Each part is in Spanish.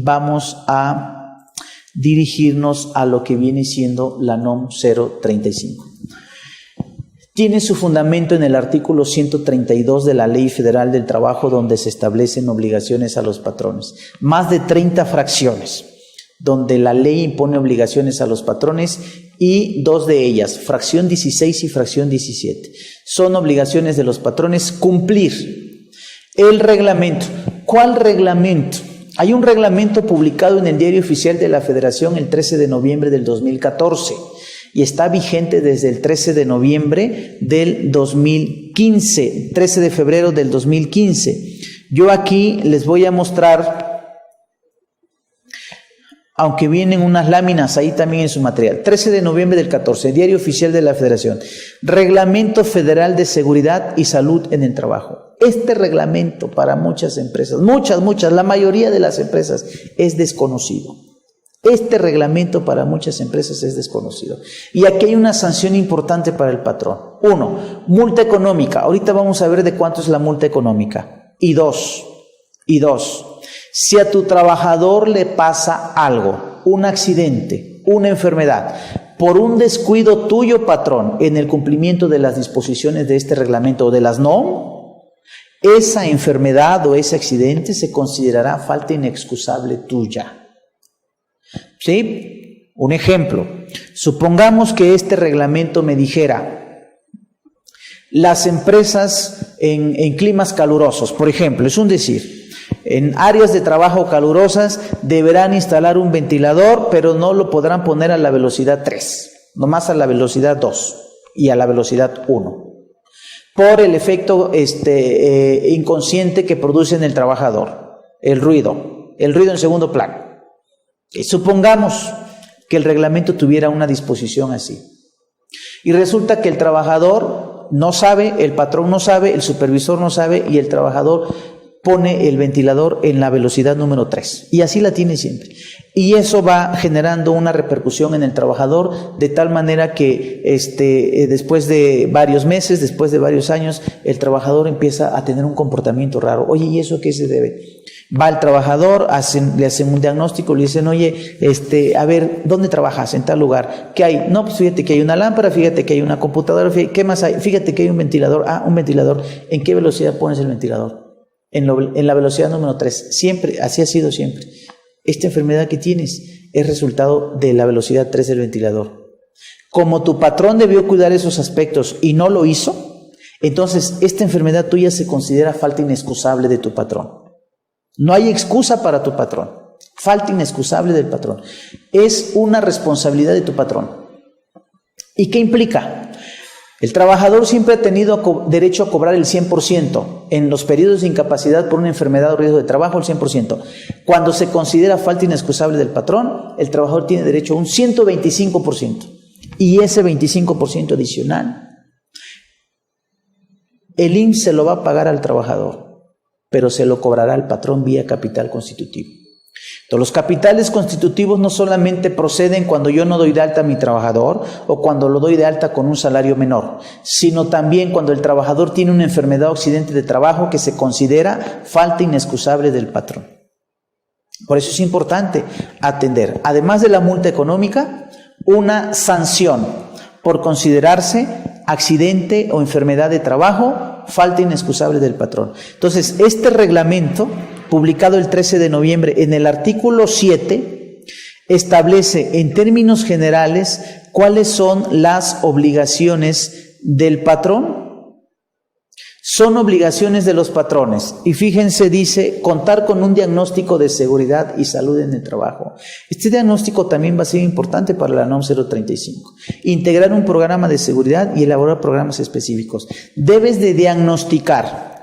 vamos a dirigirnos a lo que viene siendo la NOM 035. Tiene su fundamento en el artículo 132 de la Ley Federal del Trabajo, donde se establecen obligaciones a los patrones. Más de 30 fracciones, donde la ley impone obligaciones a los patrones, y 2 de ellas, fracción 16 y fracción 17, son obligaciones de los patrones cumplir el reglamento. ¿Cuál reglamento? Hay un reglamento publicado en el Diario Oficial de la Federación el 13 de noviembre del 2014 y está vigente desde el 13 de noviembre del 2015, 13 de febrero del 2015. Yo aquí les voy a mostrar, aunque vienen unas láminas ahí también en su material. 13 de noviembre del 14, Diario Oficial de la Federación. Reglamento Federal de Seguridad y Salud en el Trabajo. Este reglamento para muchas empresas, muchas, la mayoría de las empresas es desconocido. Este reglamento para muchas empresas es desconocido. Y aquí hay una sanción importante para el patrón. 1, multa económica. Ahorita vamos a ver de cuánto es la multa económica. Y dos, si a tu trabajador le pasa algo, un accidente, una enfermedad, por un descuido tuyo, patrón, en el cumplimiento de las disposiciones de este reglamento o de las NOM, esa enfermedad o ese accidente se considerará falta inexcusable tuya. ¿Sí? Un ejemplo. Supongamos que este reglamento me dijera: las empresas en climas calurosos, por ejemplo, es un decir, en áreas de trabajo calurosas deberán instalar un ventilador, pero no lo podrán poner a la velocidad 3, nomás a la velocidad 2 y a la velocidad 1, por el efecto inconsciente que produce en el trabajador, el ruido en segundo plano. Y supongamos que el reglamento tuviera una disposición así, y resulta que el trabajador no sabe, el patrón no sabe, el supervisor no sabe, y el trabajador pone el ventilador en la velocidad número 3, y así la tiene siempre. Y eso va generando una repercusión en el trabajador, de tal manera que después de varios meses, después de varios años, el trabajador empieza a tener un comportamiento raro. Oye, ¿y eso a qué se debe? Va el trabajador, le hacen un diagnóstico, le dicen: oye, a ver, ¿dónde trabajas? En tal lugar. ¿Qué hay? No, pues fíjate que hay una lámpara, fíjate que hay una computadora, ¿qué más hay? Fíjate que hay un ventilador. Ah, un ventilador. ¿En qué velocidad pones el ventilador? En la velocidad número 3. Siempre, así ha sido siempre. Esta enfermedad que tienes es resultado de la velocidad 3 del ventilador. Como tu patrón debió cuidar esos aspectos y no lo hizo, entonces esta enfermedad tuya se considera falta inexcusable de tu patrón. No hay excusa para tu patrón. Falta inexcusable del patrón. Es una responsabilidad de tu patrón. ¿Y qué implica? El trabajador siempre ha tenido derecho a cobrar el 100%. En los periodos de incapacidad por una enfermedad o riesgo de trabajo, el 100%. Cuando se considera falta inexcusable del patrón, el trabajador tiene derecho a un 125%. Y ese 25% adicional, el IMSS se lo va a pagar al trabajador, pero se lo cobrará al patrón vía capital constitutivo. Entonces, los capitales constitutivos no solamente proceden cuando yo no doy de alta a mi trabajador o cuando lo doy de alta con un salario menor, sino también cuando el trabajador tiene una enfermedad o accidente de trabajo que se considera falta inexcusable del patrón. Por eso es importante atender, además de la multa económica, una sanción por considerarse accidente o enfermedad de trabajo, falta inexcusable del patrón. Entonces, este reglamento, publicado el 13 de noviembre, en el artículo 7, establece en términos generales cuáles son las obligaciones del patrón. Son obligaciones de los patrones. Y fíjense, dice, contar con un diagnóstico de seguridad y salud en el trabajo. Este diagnóstico también va a ser importante para la NOM 035. Integrar un programa de seguridad y elaborar programas específicos. Debes de diagnosticar.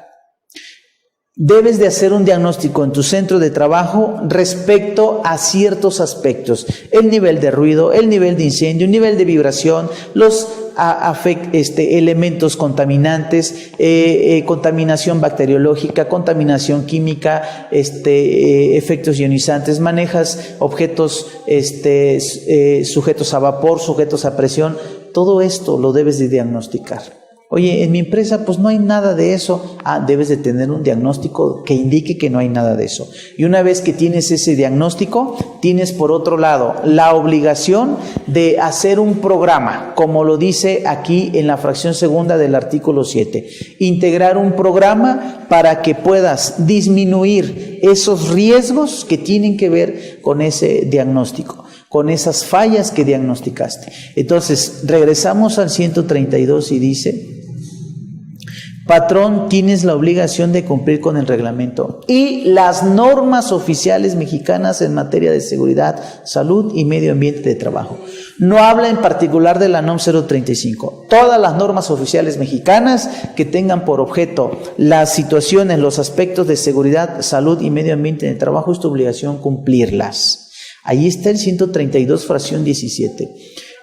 Debes de hacer un diagnóstico en tu centro de trabajo respecto a ciertos aspectos. El nivel de ruido, el nivel de incendio, el nivel de vibración, los elementos contaminantes, contaminación bacteriológica, contaminación química, efectos ionizantes, manejas objetos sujetos a vapor, sujetos a presión. Todo esto lo debes de diagnosticar. Oye, en mi empresa pues no hay nada de eso. Debes de tener un diagnóstico que indique que no hay nada de eso. Y una vez que tienes ese diagnóstico, tienes por otro lado la obligación de hacer un programa, como lo dice aquí en la fracción segunda del artículo 7. Integrar un programa para que puedas disminuir esos riesgos que tienen que ver con ese diagnóstico, con esas fallas que diagnosticaste. Entonces, regresamos al 132 y dice: patrón, tienes la obligación de cumplir con el reglamento y las normas oficiales mexicanas en materia de seguridad, salud y medio ambiente de trabajo. No habla en particular de la NOM 035. Todas las normas oficiales mexicanas que tengan por objeto las situaciones, los aspectos de seguridad, salud y medio ambiente de trabajo, es tu obligación cumplirlas. Ahí está el 132, fracción 17.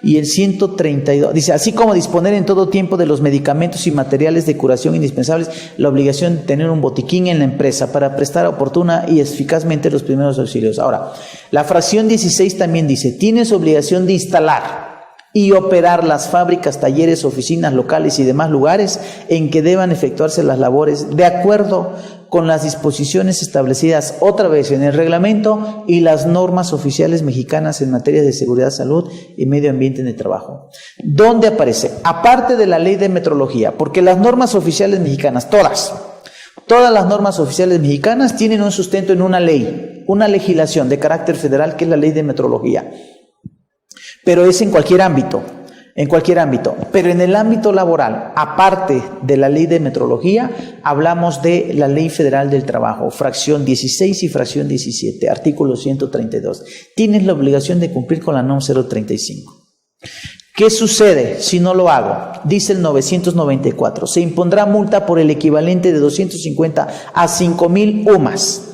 Y el 132, dice, así como disponer en todo tiempo de los medicamentos y materiales de curación indispensables, la obligación de tener un botiquín en la empresa para prestar oportuna y eficazmente los primeros auxilios. Ahora, la fracción 16 también dice, tienes obligación de instalar y operar las fábricas, talleres, oficinas locales y demás lugares en que deban efectuarse las labores de acuerdo con las disposiciones establecidas otra vez en el reglamento y las normas oficiales mexicanas en materia de seguridad, salud y medio ambiente en el trabajo. ¿Dónde aparece? Aparte de la ley de metrología, porque las normas oficiales mexicanas, todas las normas oficiales mexicanas tienen un sustento en una ley, una legislación de carácter federal que es la ley de metrología. Pero es en cualquier ámbito. Pero en el ámbito laboral, aparte de la ley de metrología, hablamos de la Ley Federal del Trabajo, fracción 16 y fracción 17, artículo 132. Tienes la obligación de cumplir con la NOM 035. ¿Qué sucede si no lo hago? Dice el 994, se impondrá multa por el equivalente de 250 a 5,000 UMAS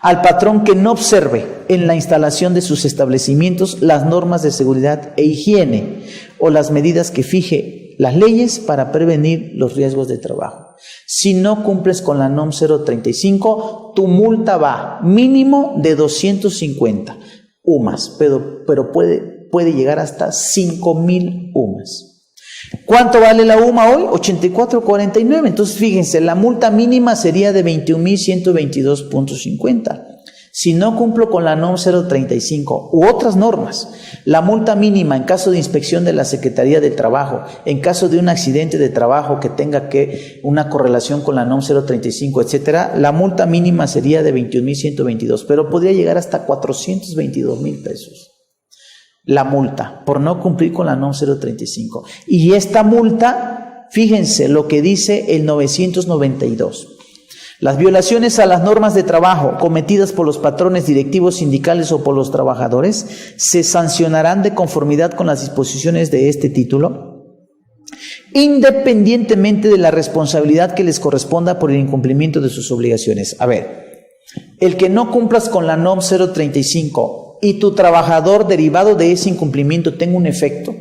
al patrón que no observe en la instalación de sus establecimientos las normas de seguridad e higiene o las medidas que fije las leyes para prevenir los riesgos de trabajo. Si no cumples con la NOM 035, tu multa va mínimo de 250 UMAS, pero puede llegar hasta 5,000 UMAS. ¿Cuánto vale la UMA hoy? 84.49. Entonces, fíjense, la multa mínima sería de 21,122.50. Si no cumplo con la NOM 035 u otras normas, la multa mínima en caso de inspección de la Secretaría del Trabajo, en caso de un accidente de trabajo que tenga una correlación con la NOM 035, etcétera, la multa mínima sería de 21,122, pero podría llegar hasta 422,000 pesos. La multa por no cumplir con la NOM 035. Y esta multa, fíjense lo que dice el 992. Las violaciones a las normas de trabajo cometidas por los patrones, directivos sindicales o por los trabajadores se sancionarán de conformidad con las disposiciones de este título, independientemente de la responsabilidad que les corresponda por el incumplimiento de sus obligaciones. A ver, el que no cumplas con la NOM 035 y tu trabajador derivado de ese incumplimiento tenga un efecto,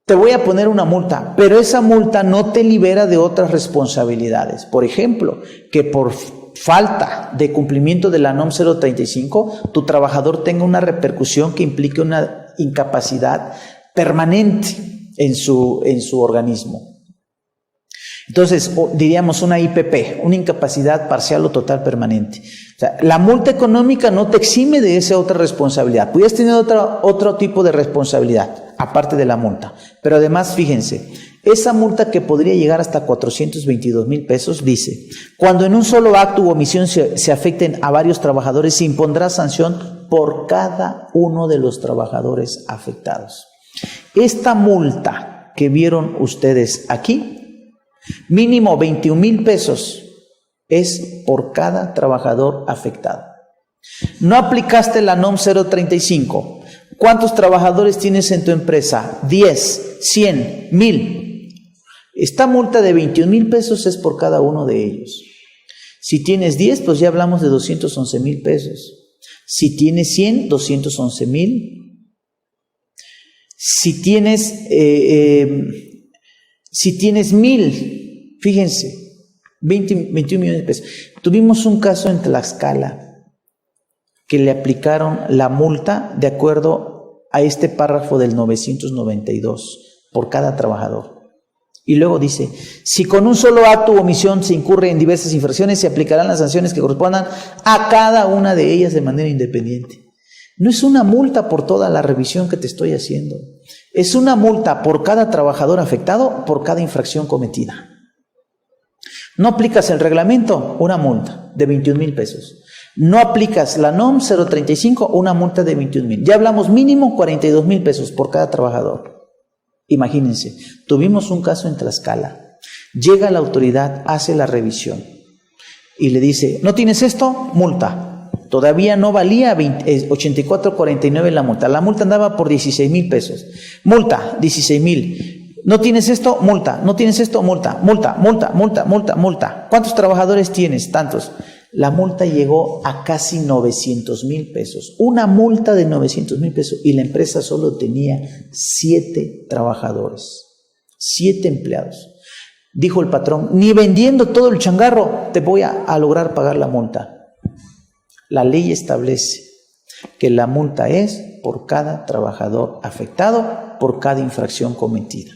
te voy a poner una multa, pero esa multa no te libera de otras responsabilidades. Por ejemplo, que por falta de cumplimiento de la NOM 035, tu trabajador tenga una repercusión que implique una incapacidad permanente en su organismo. Entonces, diríamos una IPP, una incapacidad parcial o total permanente. O sea, la multa económica no te exime de esa otra responsabilidad. Pudieras tener otro tipo de responsabilidad, aparte de la multa. Pero además, fíjense, esa multa que podría llegar hasta 422,000 pesos, dice, cuando en un solo acto u omisión se afecten a varios trabajadores, se impondrá sanción por cada uno de los trabajadores afectados. Esta multa que vieron ustedes aquí, mínimo 21,000 pesos, es por cada trabajador afectado. No aplicaste la NOM 035. ¿Cuántos trabajadores tienes en tu empresa? 10, 100, 1,000. Esta multa de 21,000 pesos es por cada uno de ellos. Si tienes 10, pues ya hablamos de 211,000 pesos. Si tienes 100, 211,000. Si tienes 1,000, fíjense, 21 millones de pesos. Tuvimos un caso en Tlaxcala que le aplicaron la multa de acuerdo a este párrafo del 992 por cada trabajador. Y luego dice, si con un solo acto u omisión se incurre en diversas infracciones, se aplicarán las sanciones que correspondan a cada una de ellas de manera independiente. No es una multa por toda la revisión que te estoy haciendo. Es una multa por cada trabajador afectado, por cada infracción cometida. No aplicas el reglamento, una multa de 21,000 pesos. No aplicas la NOM 035, una multa de 21,000. Ya hablamos mínimo 42,000 pesos por cada trabajador. Imagínense, tuvimos un caso en Tlaxcala. Llega la autoridad, hace la revisión y le dice, ¿no tienes esto? Multa. Todavía no valía 84.49 la multa. La multa andaba por 16,000 pesos. Multa, 16,000. ¿No tienes esto? Multa. ¿No tienes esto? Multa. Multa, multa, multa, multa, multa. ¿Cuántos trabajadores tienes? Tantos. La multa llegó a casi 900,000 pesos. Una multa de 900,000 pesos y la empresa solo tenía 7 trabajadores, 7 empleados. Dijo el patrón, ni vendiendo todo el changarro te voy a lograr pagar la multa. La ley establece que la multa es por cada trabajador afectado, por cada infracción cometida.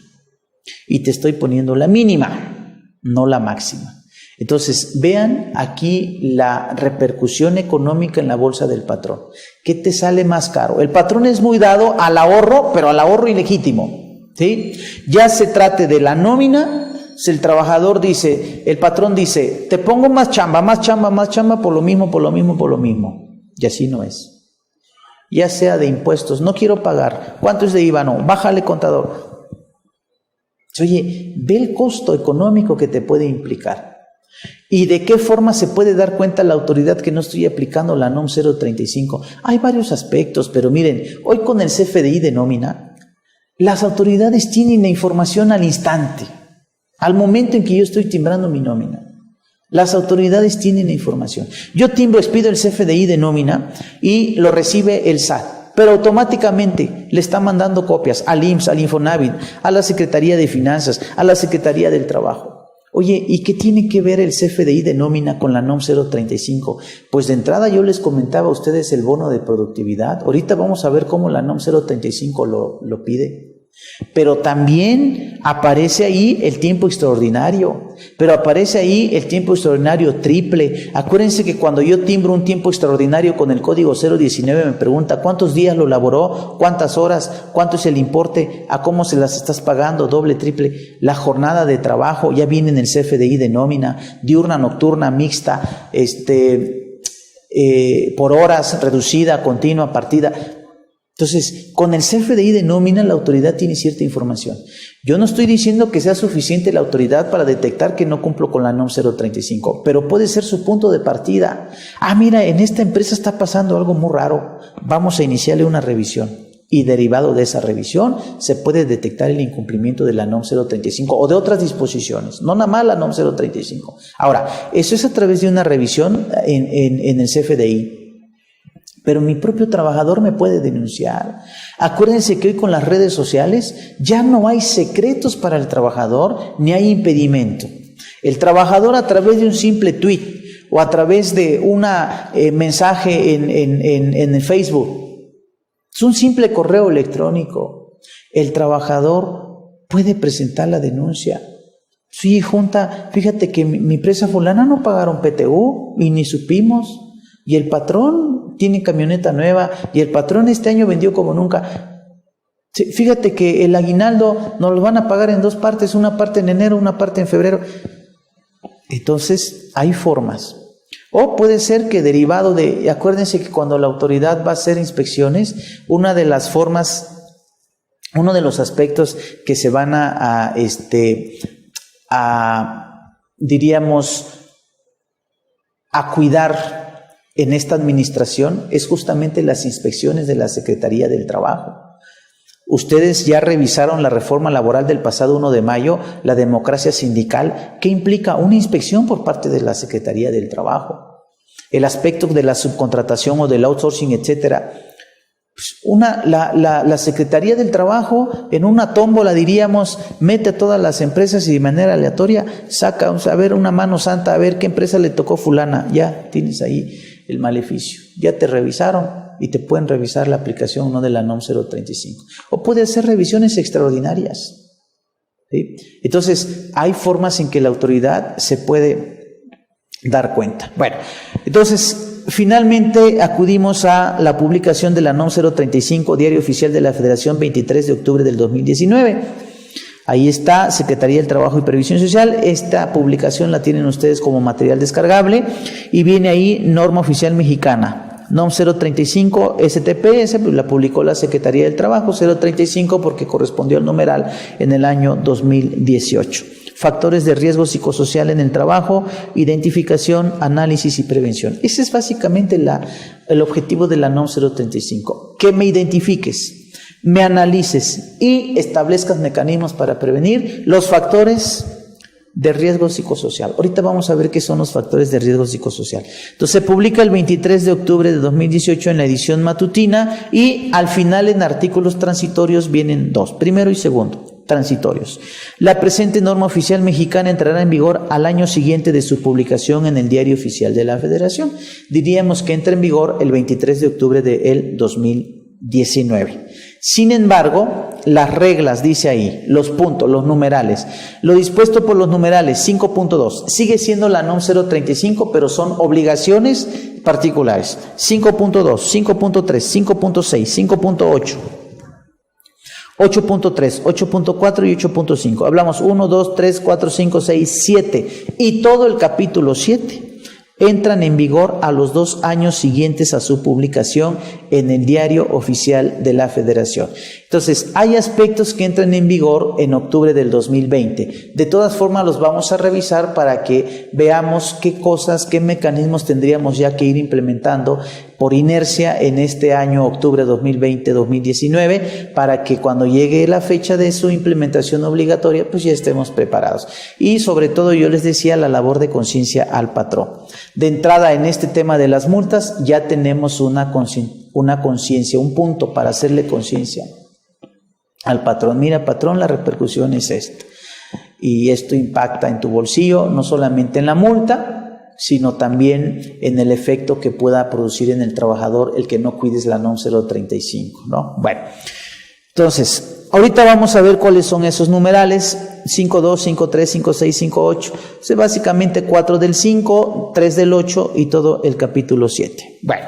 Y te estoy poniendo la mínima, no la máxima. Entonces, vean aquí la repercusión económica en la bolsa del patrón. ¿Qué te sale más caro? El patrón es muy dado al ahorro, pero al ahorro ilegítimo, ¿sí? Ya se trate de la nómina, si el trabajador dice, el patrón dice, te pongo más chamba, por lo mismo, por lo mismo, por lo mismo. Y así no es. Ya sea de impuestos, no quiero pagar. ¿Cuánto es de IVA? No, bájale contador. Oye, ve el costo económico que te puede implicar. ¿Y de qué forma se puede dar cuenta la autoridad que no estoy aplicando la NOM 035? Hay varios aspectos, pero miren, hoy con el CFDI de nómina, las autoridades tienen la información al instante, al momento en que yo estoy timbrando mi nómina. Las autoridades tienen la información. Yo timbro, expido el CFDI de nómina y lo recibe el SAT, pero automáticamente le está mandando copias al IMSS, al Infonavit, a la Secretaría de Finanzas, a la Secretaría del Trabajo. Oye, ¿y qué tiene que ver el CFDI de nómina con la NOM 035? Pues de entrada yo les comentaba a ustedes el bono de productividad. Ahorita vamos a ver cómo la NOM 035 lo pide. Pero también aparece ahí el tiempo extraordinario, pero aparece ahí el tiempo extraordinario triple. Acuérdense que cuando yo timbro un tiempo extraordinario con el código 019 me pregunta cuántos días lo laboró, cuántas horas, cuánto es el importe, a cómo se las estás pagando, doble, triple. La jornada de trabajo ya viene en el CFDI de nómina, diurna, nocturna, mixta, por horas, reducida, continua, partida. Entonces, con el CFDI de nómina la autoridad tiene cierta información. Yo no estoy diciendo que sea suficiente la autoridad para detectar que no cumplo con la NOM 035, pero puede ser su punto de partida. Ah, mira, en esta empresa está pasando algo muy raro, vamos a iniciarle una revisión. Y derivado de esa revisión se puede detectar el incumplimiento de la NOM 035 o de otras disposiciones, no nada más la NOM 035. Ahora, eso es a través de una revisión en el CFDI. Pero mi propio trabajador me puede denunciar. Acuérdense que hoy con las redes sociales ya no hay secretos para el trabajador ni hay impedimento. El trabajador a través de un simple tweet o a través de un mensaje en el Facebook, es un simple correo electrónico, el trabajador puede presentar la denuncia. Sí, junta, fíjate que mi empresa fulana no pagaron PTU y ni supimos. Y el patrón tiene camioneta nueva y el patrón este año vendió como nunca. Fíjate que el aguinaldo nos lo van a pagar en 2 partes, una parte en enero, una parte en febrero. Entonces hay formas. O puede ser que derivado de, acuérdense que cuando la autoridad va a hacer inspecciones, una de las formas, uno de los aspectos que se van diríamos, a cuidar en esta administración es justamente las inspecciones de la Secretaría del Trabajo. Ustedes ya revisaron la reforma laboral del pasado 1 de mayo, la democracia sindical, que implica una inspección por parte de la Secretaría del Trabajo. El aspecto de la subcontratación o del outsourcing, etcétera. La Secretaría del Trabajo en una tómbola, diríamos, mete a todas las empresas y de manera aleatoria saca, a ver, una mano santa, a ver qué empresa le tocó fulana. Ya tienes ahí el maleficio. Ya te revisaron y te pueden revisar la aplicación no de la NOM 035. O puede hacer revisiones extraordinarias. ¿sí? Entonces, hay formas en que la autoridad se puede dar cuenta. Bueno, entonces, finalmente acudimos a la publicación de la NOM 035, Diario Oficial de la Federación, 23 de octubre del 2019. Ahí está, Secretaría del Trabajo y Previsión Social. Esta publicación la tienen ustedes como material descargable y viene ahí norma oficial mexicana. NOM 035 STPS, pues la publicó la Secretaría del Trabajo, 035 porque correspondió al numeral en el año 2018. Factores de riesgo psicosocial en el trabajo, identificación, análisis y prevención. Ese es básicamente el objetivo de la NOM 035. Que me identifiques, me analices y establezcas mecanismos para prevenir los factores de riesgo psicosocial. Ahorita vamos a ver qué son los factores de riesgo psicosocial. Entonces se publica el 23 de octubre de 2018 en la edición matutina y al final en artículos transitorios vienen dos, primero y segundo, transitorios. La presente norma oficial mexicana entrará en vigor al año siguiente de su publicación en el Diario Oficial de la Federación. Diríamos que entra en vigor el 23 de octubre del 2019. Sin embargo, las reglas, dice ahí, los puntos, los numerales, lo dispuesto por los numerales 5.2 sigue siendo la NOM 035, pero son obligaciones particulares. 5.2, 5.3, 5.6, 5.8, 8.3, 8.4 y 8.5. Hablamos 1, 2, 3, 4, 5, 6, 7 y todo el capítulo 7 entran en vigor a los 2 años siguientes a su publicación en el Diario Oficial de la Federación. Entonces, hay aspectos que entran en vigor en octubre del 2020. De todas formas, los vamos a revisar para que veamos qué cosas, qué mecanismos tendríamos ya que ir implementando por inercia en este año octubre 2020-2019 para que cuando llegue la fecha de su implementación obligatoria, pues ya estemos preparados. Y sobre todo, yo les decía, la labor de conciencia al patrón. De entrada, en este tema de las multas, ya tenemos una conciencia, un punto para hacerle conciencia al patrón. Mira, patrón, la repercusión es esta. Y esto impacta en tu bolsillo, no solamente en la multa, sino también en el efecto que pueda producir en el trabajador el que no cuides la NOM 035, ¿no? Bueno, entonces, ahorita vamos a ver cuáles son esos numerales, 5.2, 5.3, 5.6, 5.8, es básicamente 4 del 5, 3 del 8 y todo el capítulo 7. Bueno,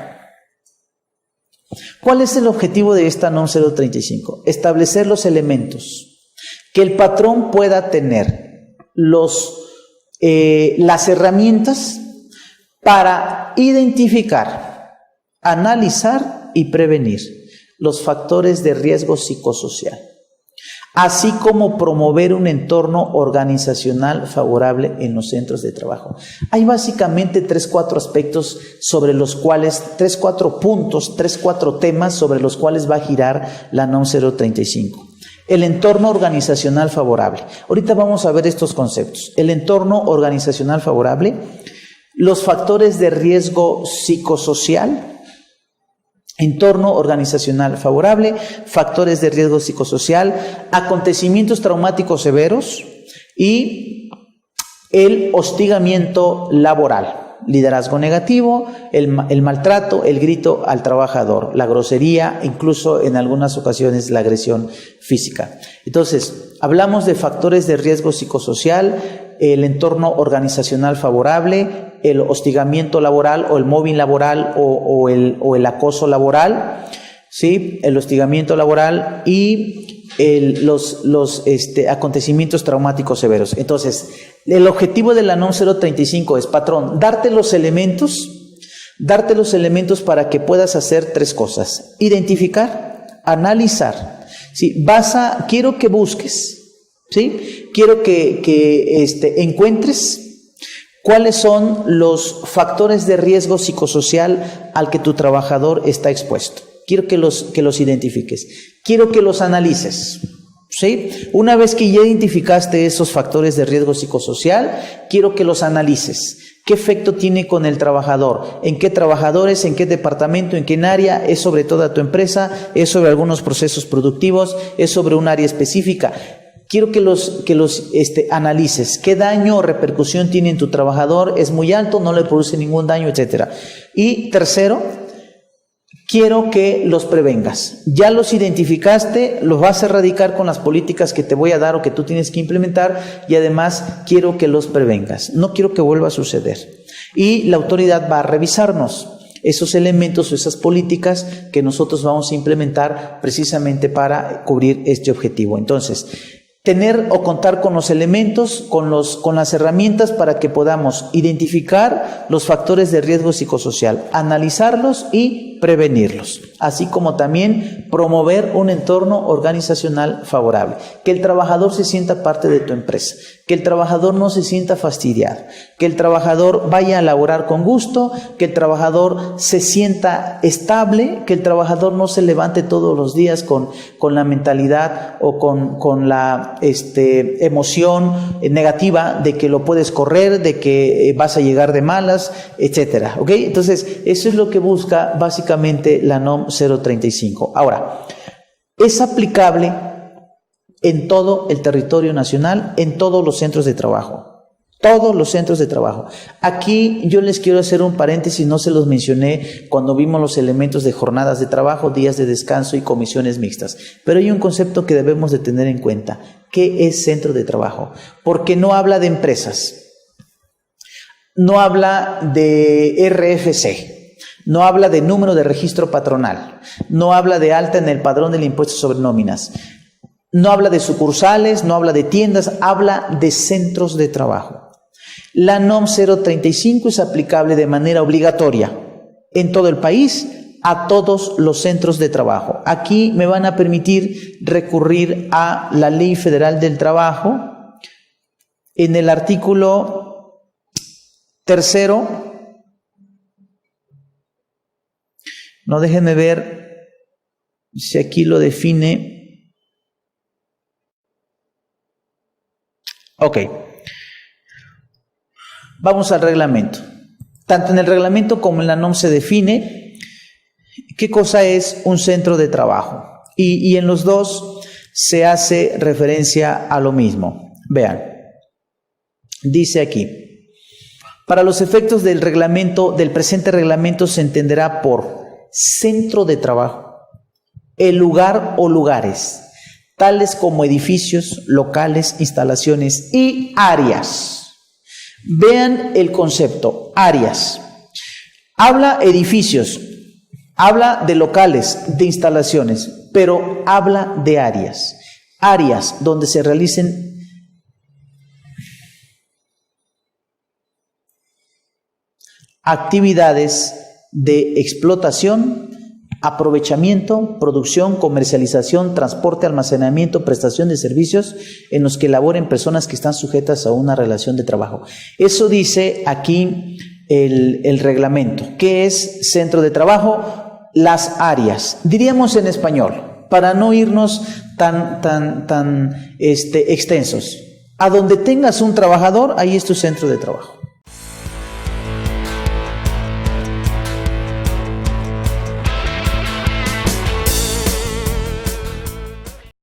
¿cuál es el objetivo de esta NOM 035? Establecer los elementos que el patrón pueda tener, las herramientas para identificar, analizar y prevenir los factores de riesgo psicosocial, así como promover un entorno organizacional favorable en los centros de trabajo. Hay básicamente 3-4 aspectos sobre los cuales, 3-4 puntos, 3-4 temas sobre los cuales va a girar la NOM 035. El entorno organizacional favorable. Ahorita vamos a ver estos conceptos. El entorno organizacional favorable, los factores de riesgo psicosocial, entorno organizacional favorable, factores de riesgo psicosocial, acontecimientos traumáticos severos y el hostigamiento laboral. Liderazgo negativo, el maltrato, el grito al trabajador, la grosería, incluso en algunas ocasiones la agresión física. Entonces, hablamos de factores de riesgo psicosocial, el entorno organizacional favorable, el hostigamiento laboral o el mobbing laboral o el acoso laboral, ¿sí? El hostigamiento laboral y los acontecimientos traumáticos severos. Entonces, el objetivo de la NOM 035 es, patrón, darte los elementos para que puedas hacer 3 cosas: identificar, analizar, ¿sí? Quiero que busques, ¿sí? Quiero que encuentres cuáles son los factores de riesgo psicosocial al que tu trabajador está expuesto. Quiero que los identifiques. Quiero que los analices, ¿sí? Una vez que ya identificaste esos factores de riesgo psicosocial, quiero que los analices. ¿Qué efecto tiene con el trabajador? ¿En qué trabajadores? ¿En qué departamento? ¿En qué área? ¿Es sobre toda tu empresa? ¿Es sobre algunos procesos productivos? ¿Es sobre un área específica? Quiero que los analices. ¿Qué daño o repercusión tiene en tu trabajador? ¿Es muy alto? ¿No le produce ningún daño? Etcétera. Y tercero, quiero que los prevengas. Ya los identificaste, los vas a erradicar con las políticas que te voy a dar o que tú tienes que implementar, y además quiero que los prevengas. No quiero que vuelva a suceder. Y la autoridad va a revisarnos esos elementos o esas políticas que nosotros vamos a implementar precisamente para cubrir este objetivo. Entonces, tener o contar con los elementos, con las herramientas para que podamos identificar los factores de riesgo psicosocial, analizarlos y prevenirlos, así como también promover un entorno organizacional favorable, que el trabajador se sienta parte de tu empresa, que el trabajador no se sienta fastidiado, que el trabajador vaya a laborar con gusto, que el trabajador se sienta estable, que el trabajador no se levante todos los días con la mentalidad o con la emoción negativa de que lo puedes correr, de que vas a llegar de malas, etcétera. ¿Ok? Entonces, eso es lo que busca básicamente la NOM 035. Ahora, es aplicable en todo el territorio nacional, en todos los centros de trabajo. Todos los centros de trabajo. Aquí yo les quiero hacer un paréntesis, no se los mencioné cuando vimos los elementos de jornadas de trabajo, días de descanso y comisiones mixtas. Pero hay un concepto que debemos de tener en cuenta. ¿Qué es centro de trabajo? Porque no habla de empresas, no habla de RFC, no habla de número de registro patronal, no habla de alta en el padrón del impuesto sobre nóminas, no habla de sucursales, no habla de tiendas, habla de centros de trabajo. La NOM 035 es aplicable de manera obligatoria en todo el país a todos los centros de trabajo. Aquí me van a permitir recurrir a la Ley Federal del Trabajo en el artículo 3º. No, déjenme ver si aquí lo define. Ok. Vamos al reglamento. Tanto en el reglamento como en la NOM se define qué cosa es un centro de trabajo. Y en los dos se hace referencia a lo mismo. Vean, dice aquí, para los efectos del reglamento, del presente reglamento, se entenderá por centro de trabajo el lugar o lugares, tales como edificios, locales, instalaciones y áreas. Vean el concepto, áreas. Habla edificios, habla de locales, de instalaciones, pero habla de áreas. Áreas donde se realicen actividades de explotación, aprovechamiento, producción, comercialización, transporte, almacenamiento, prestación de servicios en los que laboren personas que están sujetas a una relación de trabajo. Eso dice aquí el reglamento. ¿Qué es centro de trabajo? Las áreas. Diríamos en español, para no irnos tan extensos. A donde tengas un trabajador, ahí es tu centro de trabajo.